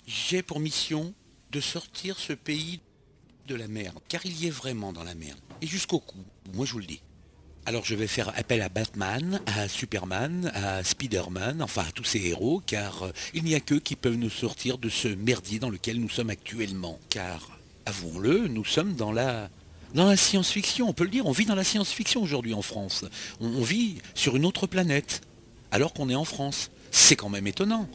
J'ai pour mission de sortir ce pays de la merde, car il y est vraiment dans la merde, et jusqu'au cou, moi je vous le dis. Alors je vais faire appel à Batman, à Superman, à Spider-Man, enfin à tous ces héros, car il n'y a qu'eux qui peuvent nous sortir de ce merdier dans lequel nous sommes actuellement. Car, avouons-le, nous sommes dans la science-fiction, on peut le dire, on vit dans la science-fiction aujourd'hui en France. On vit sur une autre planète, alors qu'on est en France. C'est quand même étonnant.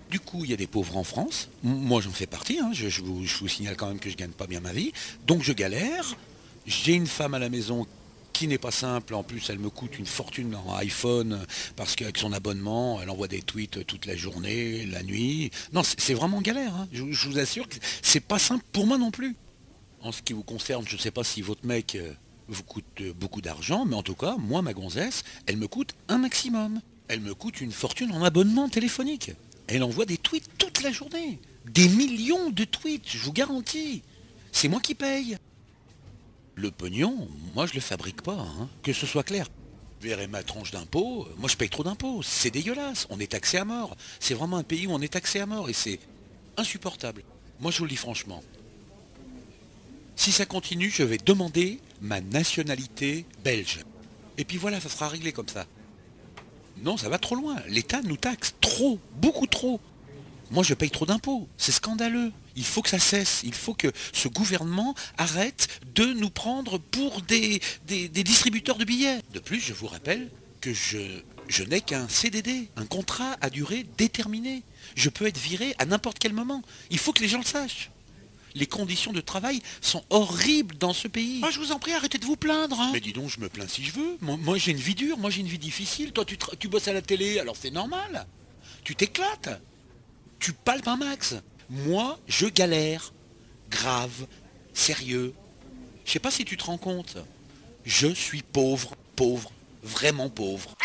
Du coup, il y a des pauvres en France. Moi, j'en fais partie. Hein. Je vous signale quand même que je gagne pas bien ma vie. Donc, je galère. J'ai une femme à la maison qui n'est pas simple. En plus, elle me coûte une fortune en iPhone parce qu'avec son abonnement, elle envoie des tweets toute la journée, la nuit. Non, c'est vraiment galère. Hein. Je vous assure que c'est pas simple pour moi non plus. En ce qui vous concerne, je ne sais pas si votre mec vous coûte beaucoup d'argent, mais en tout cas, moi, ma gonzesse, elle me coûte un maximum. Elle me coûte une fortune en abonnement téléphonique. Elle envoie des tweets toute la journée. Des millions de tweets, je vous garantis. C'est moi qui paye. Le pognon, moi je le fabrique pas, hein. Que ce soit clair. Vous verrez ma tranche d'impôts, moi je paye trop d'impôts, c'est dégueulasse, on est taxé à mort. C'est vraiment un pays où on est taxé à mort et c'est insupportable. Moi je vous le dis franchement. Si ça continue, je vais demander ma nationalité belge. Et puis voilà, ça sera réglé comme ça. Non, ça va trop loin. L'État nous taxe trop, beaucoup trop. Moi, je paye trop d'impôts. C'est scandaleux. Il faut que ça cesse. Il faut que ce gouvernement arrête de nous prendre pour des distributeurs de billets. De plus, je vous rappelle que je n'ai qu'un CDD, un contrat à durée déterminée. Je peux être viré à n'importe quel moment. Il faut que les gens le sachent. Les conditions de travail sont horribles dans ce pays. Moi, je vous en prie, arrêtez de vous plaindre. Hein. Mais dis donc, je me plains si je veux. Moi, j'ai une vie dure, moi j'ai une vie difficile. Toi, tu bosses à la télé, alors c'est normal. Tu t'éclates. Tu palpes un max. Moi, je galère. Grave. Sérieux. Je sais pas si tu te rends compte. Je suis pauvre, pauvre, vraiment pauvre.